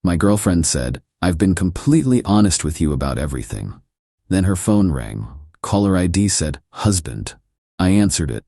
My girlfriend said, "I've been completely honest with you about everything." Then her phone rang. Caller ID said, "Husband." I answered it.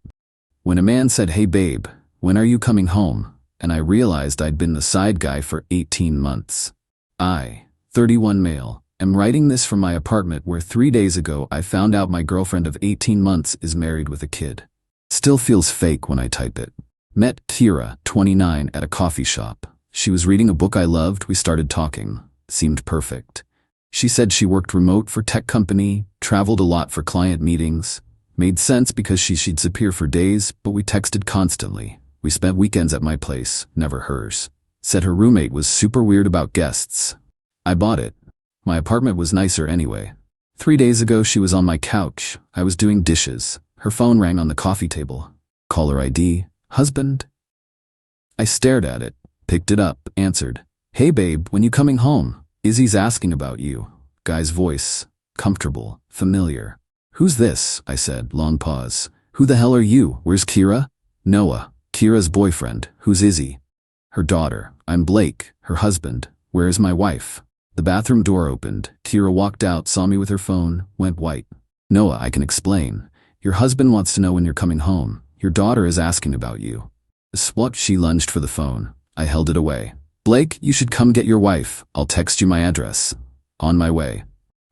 When a man said, "Hey babe, when are you coming home?" and I realized I'd been the side guy for 18 months. I, 31 male, am writing this from my apartment where 3 days ago I found out my girlfriend of 18 months is married with a kid. Still feels fake when I type it. Met Kira, 29, at a coffee shop. She was reading a book I loved. We started talking. Seemed perfect. She said she worked remote for tech company, traveled a lot for client meetings. Made sense because she'd disappear for days, but we texted constantly. We spent weekends at my place, never hers. Said her roommate was super weird about guests. I bought it. My apartment was nicer anyway. 3 days ago she was on my couch. I was doing dishes. Her phone rang on the coffee table. Caller ID, "Husband?" I stared at it, picked it up, answered. "Hey babe, when you coming home? Izzy's asking about you." Guy's voice, comfortable, familiar. "Who's this?" I said, long pause. "Who the hell are you? Where's Kira?" "Noah, Kira's boyfriend. Who's Izzy?" "Her daughter. I'm Blake, her husband. Where is my wife?" The bathroom door opened. Kira walked out, saw me with her phone, went white. "Noah, I can explain. Your husband wants to know when you're coming home. Your daughter is asking about you." Swat, she lunged for the phone. I held it away. "Blake, you should come get your wife. I'll text you my address." "On my way."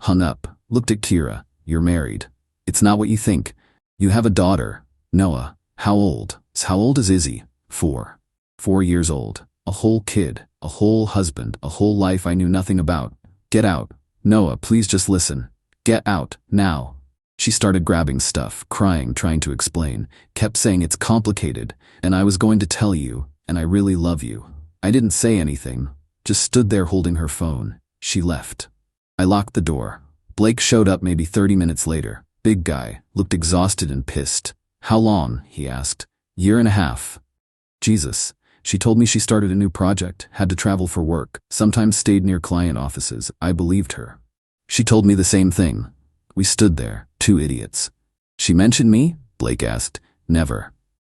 Hung up, looked at Kira. "You're married. It's not what you think. You have a daughter." "Noah, how old? How old is Izzy?" 4. 4 years old. A whole kid, a whole husband, a whole life I knew nothing about. "Get out. Noah, please just listen. Get out, now." She started grabbing stuff, crying, trying to explain, kept saying it's complicated, and I was going to tell you, and I really love you. I didn't say anything, just stood there holding her phone. She left. I locked the door. Blake showed up maybe 30 minutes later. Big guy, looked exhausted and pissed. "How long?" he asked. "1.5 years." Jesus. She told me she started a new project, had to travel for work, sometimes stayed near client offices. I believed her. She told me the same thing. We stood there, 2 idiots. "She mentioned me?" Blake asked. "Never."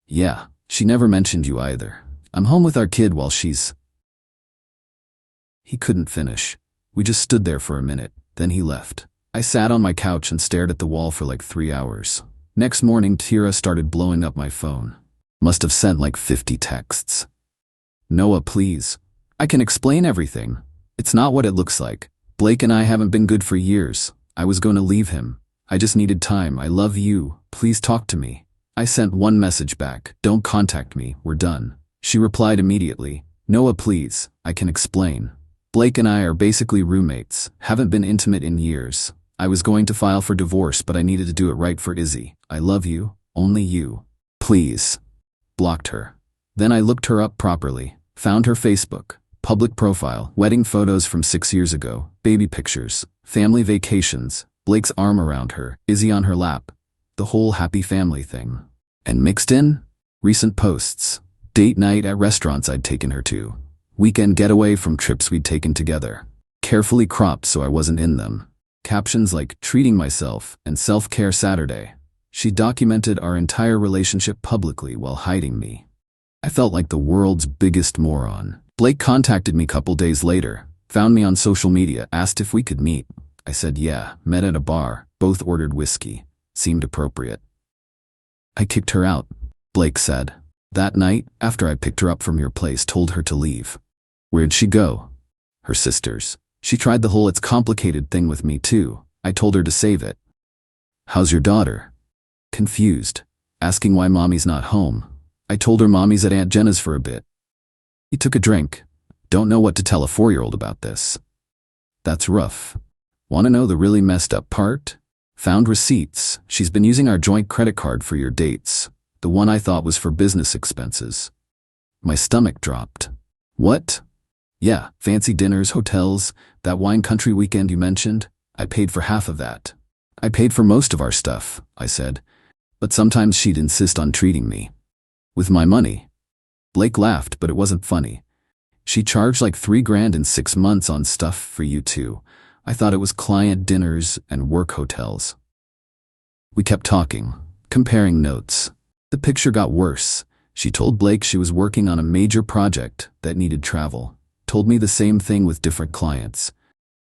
"Yeah, she never mentioned you either. I'm home with our kid while she's..." He couldn't finish. We just stood there for a minute, then he left. I sat on my couch and stared at the wall for like 3 hours. Next morning, Kira started blowing up my phone. Must have sent like 50 texts. "Noah, please. I can explain everything. It's not what it looks like. Blake and I haven't been good for years. I was going to leave him. I just needed time. I love you. Please talk to me." I sent one message back. "Don't contact me. We're done." She replied immediately. "Noah, please. I can explain. Blake and I are basically roommates. Haven't been intimate in years. I was going to file for divorce, but I needed to do it right for Izzy. I love you. Only you. Please." Blocked her. Then I looked her up properly. Found her Facebook. Public profile. Wedding photos from 6 years ago. Baby pictures. Family vacations. Blake's arm around her. Izzy on her lap. The whole happy family thing. And mixed in? Recent posts. Date night at restaurants I'd taken her to. Weekend getaway from trips we'd taken together. Carefully cropped so I wasn't in them. Captions like "treating myself" and "self-care Saturday." She documented our entire relationship publicly while hiding me. I felt like the world's biggest moron. Blake contacted me a couple days later, found me on social media, asked if we could meet. I said yeah, met at a bar, both ordered whiskey. Seemed appropriate. I kicked her out, Blake said. That night, after I picked her up from your place, told her to leave. Where'd she go? Her sister's. She tried the whole "it's complicated" thing with me too. I told her to save it. How's your daughter? Confused. Asking why mommy's not home. I told her mommy's at Aunt Jenna's for a bit. He took a drink. Don't know what to tell a 4-year-old about this. That's rough. Want to know the really messed up part? Found receipts. She's been using our joint credit card for your dates. The one I thought was for business expenses. My stomach dropped. What? Yeah, fancy dinners, hotels, that wine country weekend you mentioned. I paid for half of that. I paid for most of our stuff, I said. But sometimes she'd insist on treating me. With my money. Blake laughed, but it wasn't funny. She charged like $3,000 in 6 months on stuff for you two. I thought it was client dinners and work hotels. We kept talking, comparing notes. The picture got worse. She told Blake she was working on a major project that needed travel. told me the same thing with different clients.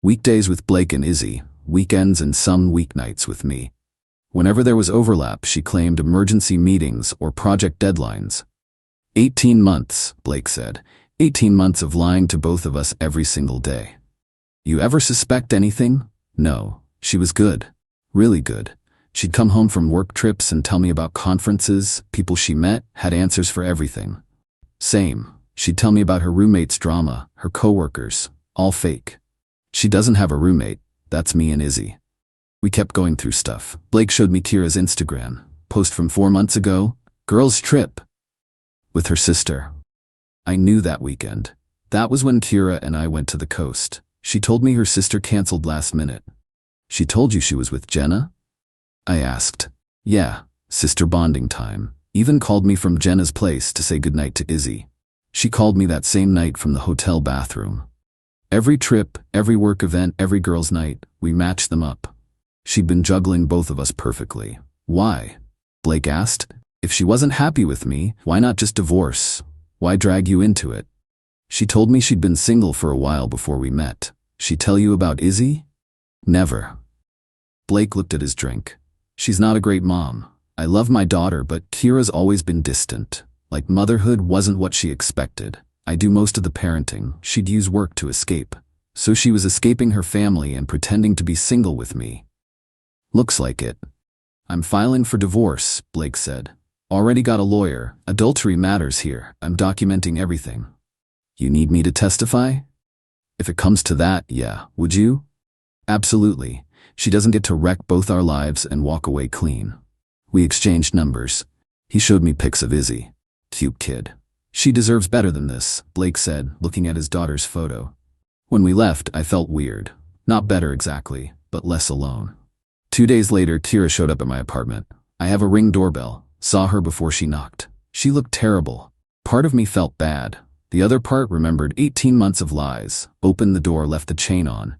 Weekdays with Blake and Izzy, weekends and some weeknights with me. Whenever there was overlap, she claimed emergency meetings or project deadlines. 18 months, Blake said. 18 months of lying to both of us every single day. You ever suspect anything? No. She was good. Really good. She'd come home from work trips and tell me about conferences, people she met, had answers for everything. Same. She'd tell me about her roommate's drama, her coworkers, all fake. She doesn't have a roommate. That's me and Izzy. We kept going through stuff. Blake showed me Kira's Instagram post from 4 months ago. Girls' trip. With her sister. I knew that weekend. That was when Kira and I went to the coast. She told me her sister canceled last minute. She told you she was with Jenna? I asked. Yeah, sister bonding time. Even called me from Jenna's place to say goodnight to Izzy. She called me that same night from the hotel bathroom. Every trip, every work event, every girls' night, we matched them up. She'd been juggling both of us perfectly. Why? Blake asked. If she wasn't happy with me, why not just divorce? Why drag you into it? She told me she'd been single for a while before we met. She tell you about Izzy? Never. Blake looked at his drink. She's not a great mom. I love my daughter, but Kira's always been distant. Like motherhood wasn't what she expected. I do most of the parenting. She'd use work to escape. So she was escaping her family and pretending to be single with me. Looks like it. I'm filing for divorce, Blake said. Already got a lawyer. Adultery matters here. I'm documenting everything. You need me to testify? If it comes to that, yeah. Would you? Absolutely. She doesn't get to wreck both our lives and walk away clean. We exchanged numbers. He showed me pics of Izzy. Cute kid. She deserves better than this, Blake said, looking at his daughter's photo. When we left, I felt weird. Not better exactly, but less alone. 2 days later, Kira showed up at my apartment. I have a Ring doorbell. Saw her before she knocked. She looked terrible. Part of me felt bad. The other part remembered 18 months of lies. Opened the door, left the chain on.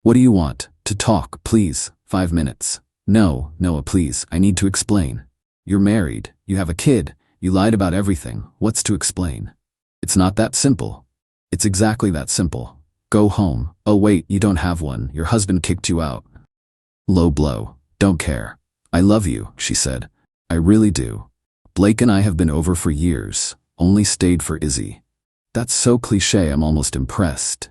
What do you want? To talk, please. 5 minutes. No, Noah, please. I need to explain. You're married. You have a kid. You lied about everything. What's to explain? It's not that simple. It's exactly that simple. Go home. Oh wait, you don't have one. Your husband kicked you out. Low blow. Don't care. I love you, she said. I really do. Blake and I have been over for years. Only stayed for Izzy. That's so cliché, I'm almost impressed.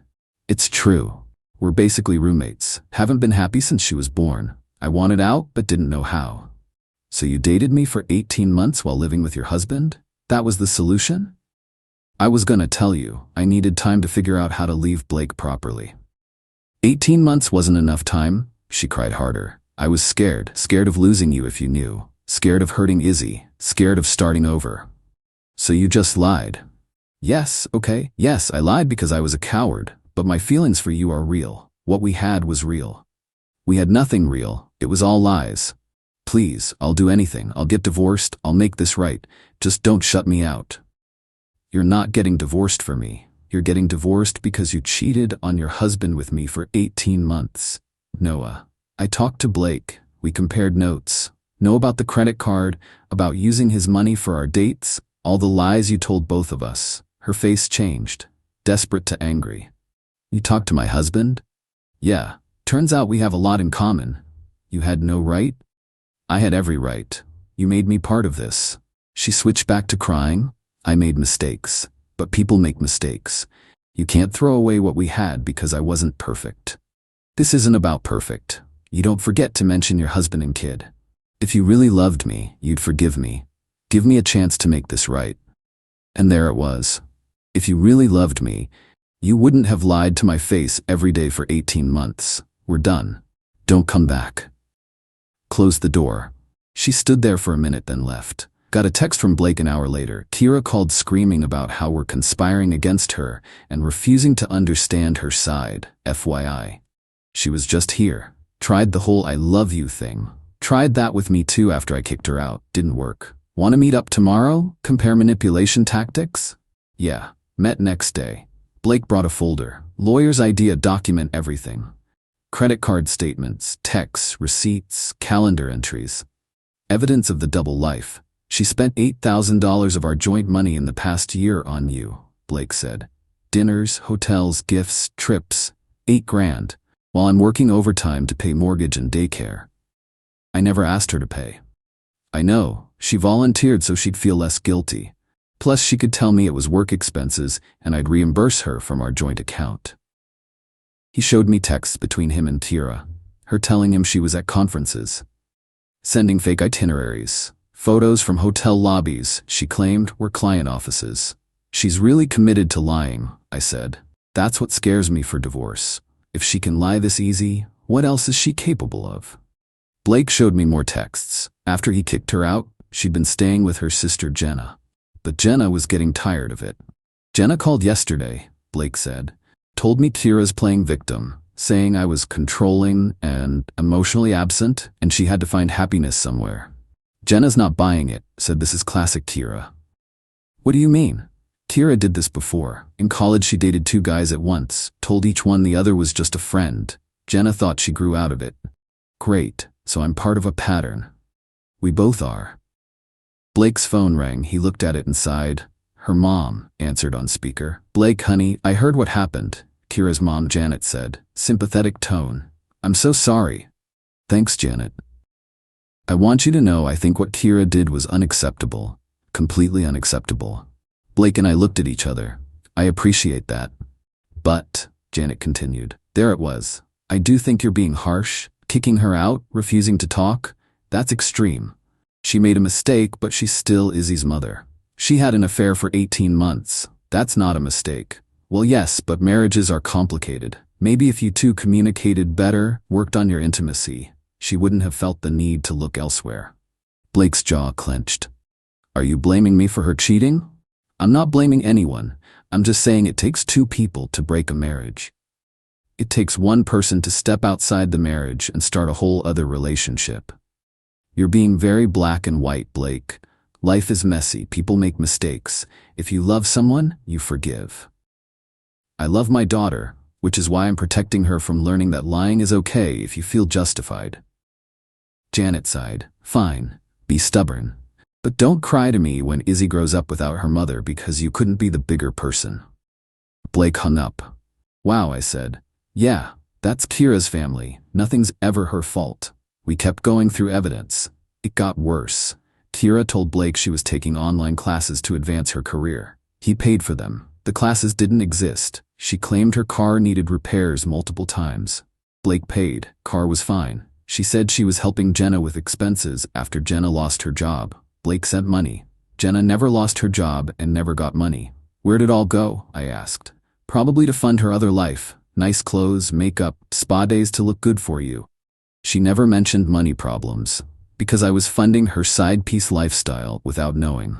It's true. We're basically roommates. Haven't been happy since she was born. I wanted out, but didn't know how. So you dated me for 18 months while living with your husband? That was the solution? I was gonna tell you, I needed time to figure out how to leave Blake properly. 18 months wasn't enough time, she cried harder. I was scared. Scared of losing you if you knew. Scared of hurting Izzy. Scared of starting over. So you just lied. Yes, okay. Yes, I lied because I was a coward, but my feelings for you are real. What we had was real. We had nothing real. It was all lies. Please, I'll do anything. I'll get divorced. I'll make this right. Just don't shut me out. You're not getting divorced for me. You're getting divorced because you cheated on your husband with me for 18 months. Noah. I talked to Blake. We compared notes. Know about the credit card, about using his money for our dates, all the lies you told both of us. Her face changed, desperate to angry. You talked to my husband? Yeah. Turns out we have a lot in common. You had no right? I had every right. You made me part of this. She switched back to crying. I made mistakes, but people make mistakes. You can't throw away what we had because I wasn't perfect. This isn't about perfect. You don't forget to mention your husband and kid. If you really loved me, you'd forgive me. Give me a chance to make this right. And there it was. If you really loved me, you wouldn't have lied to my face every day for 18 months. We're done. Don't come back. Close the door. She stood there for a minute, then left. Got a text from Blake an hour later. Kira called screaming about how we're conspiring against her and refusing to understand her side. FYI. She was just here. Tried the whole I love you thing. Tried that with me too after I kicked her out. Didn't work. Want to meet up tomorrow? Compare manipulation tactics? Yeah. Met next day. Blake brought a folder. Lawyer's idea, document everything. Credit card statements, texts, receipts, calendar entries. Evidence of the double life. She spent $8,000 of our joint money in the past year on you, Blake said. Dinners, hotels, gifts, trips, $8,000, while I'm working overtime to pay mortgage and daycare. I never asked her to pay. I know, she volunteered so she'd feel less guilty. Plus she could tell me it was work expenses and I'd reimburse her from our joint account. He showed me texts between him and Tira, her telling him she was at conferences, sending fake itineraries, photos from hotel lobbies she claimed were client offices. She's really committed to lying, I said. That's what scares me for divorce. If she can lie this easy, what else is she capable of? Blake showed me more texts. After he kicked her out, she'd been staying with her sister Jenna. But Jenna was getting tired of it. Jenna called yesterday, Blake said. Told me Tira's playing victim, saying I was controlling and emotionally absent and she had to find happiness somewhere. Jenna's not buying it, said this is classic Tira. What do you mean? Tira did this before. In college she dated 2 guys at once, told each one the other was just a friend. Jenna thought she grew out of it. Great, so I'm part of a pattern. We both are. Blake's phone rang. He looked at it and sighed. Her mom answered on speaker. Blake, honey, I heard what happened, Tira's mom Janet said, sympathetic tone. I'm so sorry. Thanks, Janet. I want you to know I think what Tira did was unacceptable. Completely unacceptable. Blake and I looked at each other. I appreciate that. But, Janet continued, there it was. I do think you're being harsh, kicking her out, refusing to talk. That's extreme. She made a mistake, but she's still Izzy's mother. She had an affair for 18 months. That's not a mistake. Well, yes, but marriages are complicated. Maybe if you two communicated better, worked on your intimacy, she wouldn't have felt the need to look elsewhere. Blake's jaw clenched. Are you blaming me for her cheating? I'm not blaming anyone. I'm just saying it takes 2 people to break a marriage. It takes one person to step outside the marriage and start a whole other relationship. You're being very black and white, Blake. Life is messy. People make mistakes. If you love someone, you forgive. I love my daughter, which is why I'm protecting her from learning that lying is okay if you feel justified. Janet sighed. Fine. Be stubborn. But don't cry to me when Izzy grows up without her mother because you couldn't be the bigger person. Blake hung up. Wow, I said. Yeah, that's Tira's family. Nothing's ever her fault. We kept going through evidence. It got worse. Tira told Blake she was taking online classes to advance her career. He paid for them. The classes didn't exist. She claimed her car needed repairs multiple times. Blake paid. Car was fine. She said she was helping Jenna with expenses after Jenna lost her job. Blake sent money. Jenna never lost her job and never got money. Where'd it all go? I asked. Probably to fund her other life. Nice clothes, makeup, spa days to look good for you. She never mentioned money problems, because I was funding her side piece lifestyle without knowing.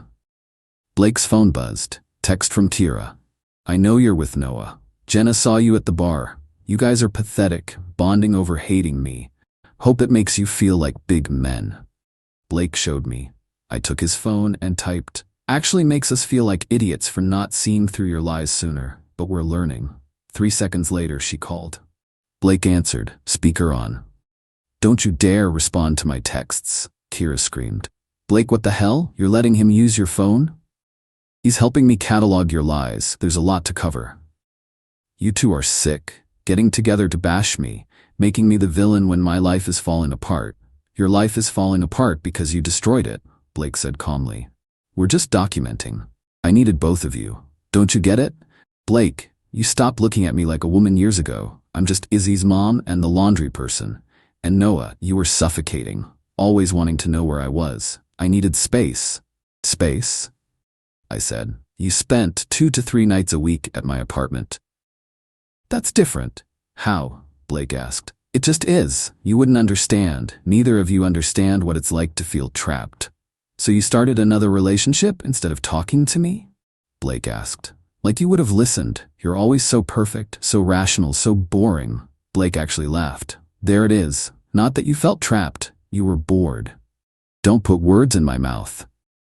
Blake's phone buzzed. Text from Tira. I know you're with Noah. Jenna saw you at the bar. You guys are pathetic, bonding over hating me. Hope it makes you feel like big men. Blake showed me. I took his phone and typed. Actually makes us feel like idiots for not seeing through your lies sooner, but we're learning. 3 seconds later, she called. Blake answered, speaker on. Don't you dare respond to my texts, Tira screamed. Blake, what the hell? You're letting him use your phone? He's helping me catalog your lies. There's a lot to cover. You two are sick, getting together to bash me, making me the villain when my life is falling apart. Your life is falling apart because you destroyed it, Blake said calmly. We're just documenting. I needed both of you. Don't you get it? Blake, you stopped looking at me like a woman years ago. I'm just Izzy's mom and the laundry person. And Noah, you were suffocating, always wanting to know where I was. I needed space. Space? I said. You spent 2 to 3 nights a week at my apartment. That's different. How? Blake asked. It just is. You wouldn't understand. Neither of you understand what it's like to feel trapped. So you started another relationship instead of talking to me? Blake asked. Like you would have listened. You're always so perfect, so rational, so boring. Blake actually laughed. There it is. Not that you felt trapped. You were bored. Don't put words in my mouth.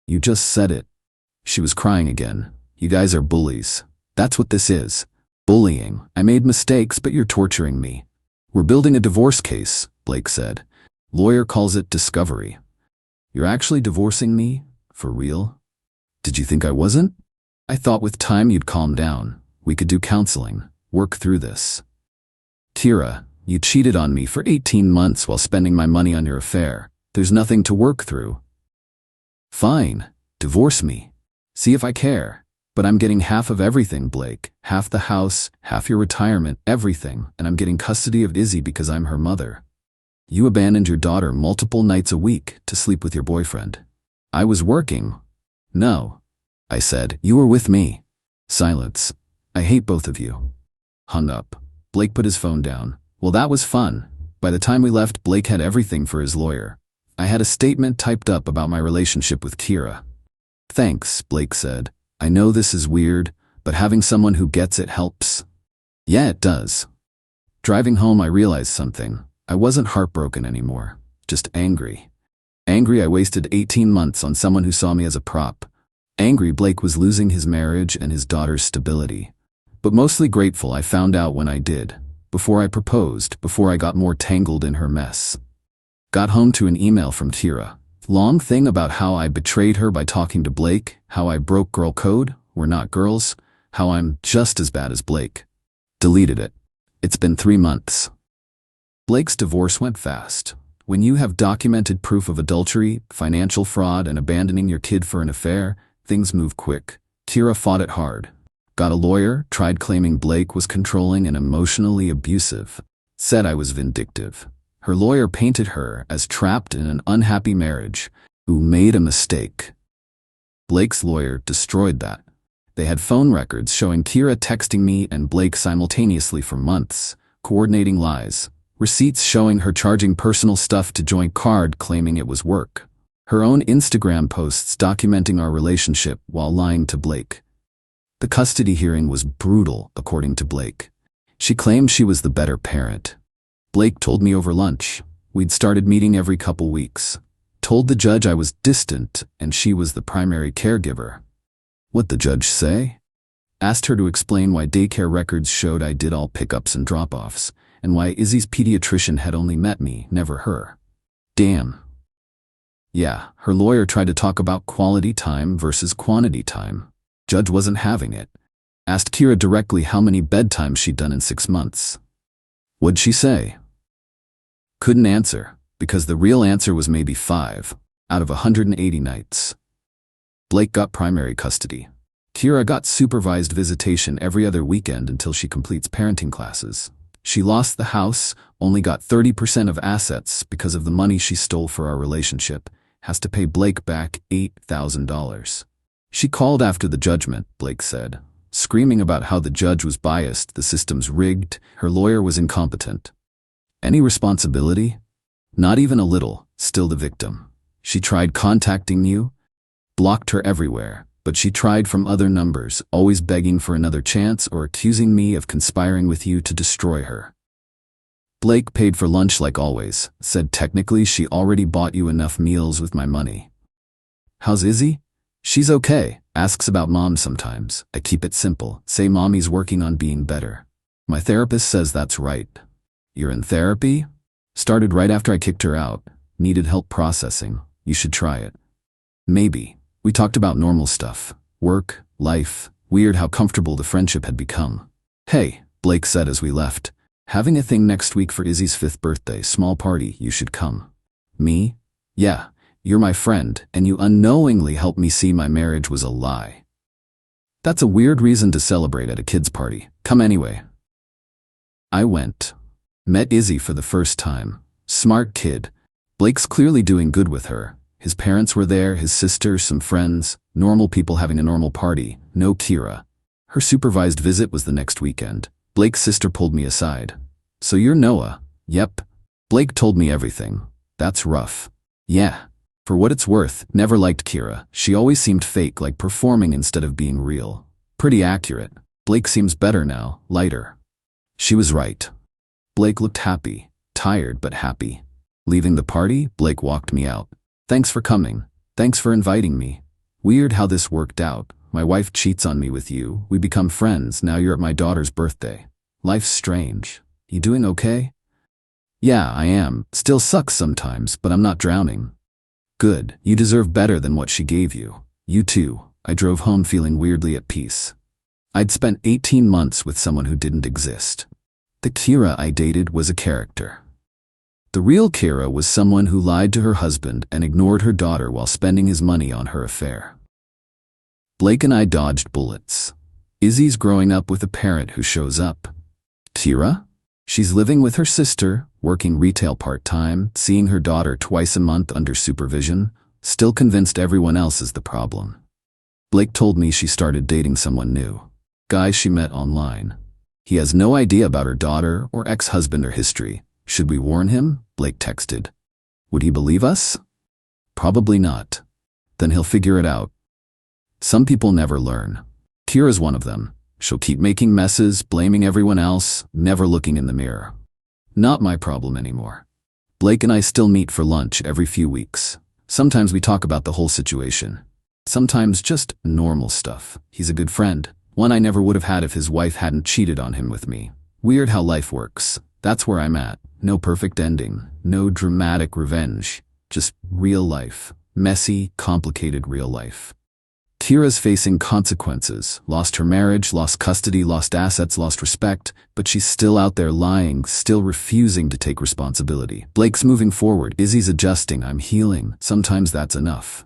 You just said it. She was crying again. You guys are bullies. That's what this is. Bullying. I made mistakes, but you're torturing me. We're building a divorce case, Blake said. Lawyer calls it discovery. You're actually divorcing me? For real? Did you think I wasn't? I thought with time you'd calm down. We could do counseling, work through this. Kira, you cheated on me for 18 months while spending my money on your affair. There's nothing to work through. Fine, divorce me. See if I care. But I'm getting half of everything, Blake. Half the house, half your retirement, everything. And I'm getting custody of Izzy because I'm her mother. You abandoned your daughter multiple nights a week to sleep with your boyfriend. I was working. No, I said. You were with me. Silence. I hate both of you. Hung up. Blake put his phone down. Well, that was fun. By the time we left, Blake had everything for his lawyer. I had a statement typed up about my relationship with Kira. Thanks, Blake said. I know this is weird, but having someone who gets it helps. Yeah, it does. Driving home, I realized something. I wasn't heartbroken anymore, just angry. Angry I wasted 18 months on someone who saw me as a prop. Angry Blake was losing his marriage and his daughter's stability. But mostly grateful I found out when I did, before I proposed, before I got more tangled in her mess. Got home to an email from Kira. Long thing about how I betrayed her by talking to Blake, how I broke girl code, we're not girls, how I'm just as bad as Blake. Deleted it. It's been 3 months. Blake's divorce went fast. When you have documented proof of adultery, financial fraud, and abandoning your kid for an affair, things move quick. Kira fought it hard. Got a lawyer, tried claiming Blake was controlling and emotionally abusive. Said I was vindictive. Her lawyer painted her as trapped in an unhappy marriage, who made a mistake. Blake's lawyer destroyed that. They had phone records showing Kira texting me and Blake simultaneously for months, coordinating lies. Receipts showing her charging personal stuff to joint card claiming it was work. Her own Instagram posts documenting our relationship while lying to Blake. The custody hearing was brutal, according to Blake. She claimed she was the better parent. Blake told me over lunch. We'd started meeting every couple weeks. Told the judge I was distant and she was the primary caregiver. What'd the judge say? Asked her to explain why daycare records showed I did all pickups and drop-offs, and why Izzy's pediatrician had only met me, never her. Damn. Yeah, her lawyer tried to talk about quality time versus quantity time. Judge wasn't having it. Asked Kira directly how many bedtimes she'd done in 6 months. What'd she say? Couldn't answer, because the real answer was maybe 5 out of 180 nights. Blake got primary custody. Kira got supervised visitation every other weekend until she completes parenting classes. She lost the house, only got 30% of assets because of the money she stole for our relationship, has to pay Blake back $8,000. She called after the judgment, Blake said, screaming about how the judge was biased, the system's rigged, her lawyer was incompetent. Any responsibility? Not even a little, still the victim. She tried contacting you, blocked her everywhere, but she tried from other numbers, always begging for another chance or accusing me of conspiring with you to destroy her. Blake paid for lunch like always, said technically she already bought you enough meals with my money. How's Izzy? She's okay, asks about mom sometimes. I keep it simple, say mommy's working on being better. My therapist says that's right. You're in therapy? Started right after I kicked her out. Needed help processing. You should try it. Maybe. We talked about normal stuff. Work, life. Weird how comfortable the friendship had become. Hey, Blake said as we left. Having a thing next week for Izzy's 5th birthday, small party, you should come. Me? Yeah, you're my friend, and you unknowingly helped me see my marriage was a lie. That's a weird reason to celebrate at a kid's party. Come anyway. I went. Met Izzy for the first time. Smart kid. Blake's clearly doing good with her. His parents were there, his sister, some friends, normal people having a normal party, no Kira. Her supervised visit was the next weekend. Blake's sister pulled me aside. So you're Noah? Yep. Blake told me everything. That's rough. Yeah. For what it's worth, never liked Kira. She always seemed fake, like performing instead of being real. Pretty accurate. Blake seems better now, lighter. She was right. Blake looked happy, tired but happy. Leaving the party, Blake walked me out. Thanks for coming. Thanks for inviting me. Weird how this worked out. My wife cheats on me with you. We become friends. Now you're at my daughter's birthday. Life's strange. You doing okay? Yeah, I am. Still sucks sometimes, but I'm not drowning. Good. You deserve better than what she gave you. You too. I drove home feeling weirdly at peace. I'd spent 18 months with someone who didn't exist. The Kira I dated was a character. The real Kira was someone who lied to her husband and ignored her daughter while spending his money on her affair. Blake and I dodged bullets. Izzy's growing up with a parent who shows up. Kira? She's living with her sister, working retail part-time, seeing her daughter twice a month under supervision, still convinced everyone else is the problem. Blake told me she started dating someone new. Guy she met online. He has no idea about her daughter or ex-husband or history. Should we warn him? Blake texted. Would he believe us? Probably not. Then he'll figure it out. Some people never learn. Kira's one of them. She'll keep making messes, blaming everyone else, never looking in the mirror. Not my problem anymore. Blake and I still meet for lunch every few weeks. Sometimes we talk about the whole situation. Sometimes just normal stuff. He's a good friend. One I never would have had if his wife hadn't cheated on him with me. Weird how life works. That's where I'm at. No perfect ending. No dramatic revenge. Just real life. Messy, complicated real life. Kira's facing consequences. Lost her marriage, lost custody, lost assets, lost respect, but she's still out there lying, still refusing to take responsibility. Blake's moving forward. Izzy's adjusting. I'm healing. Sometimes that's enough.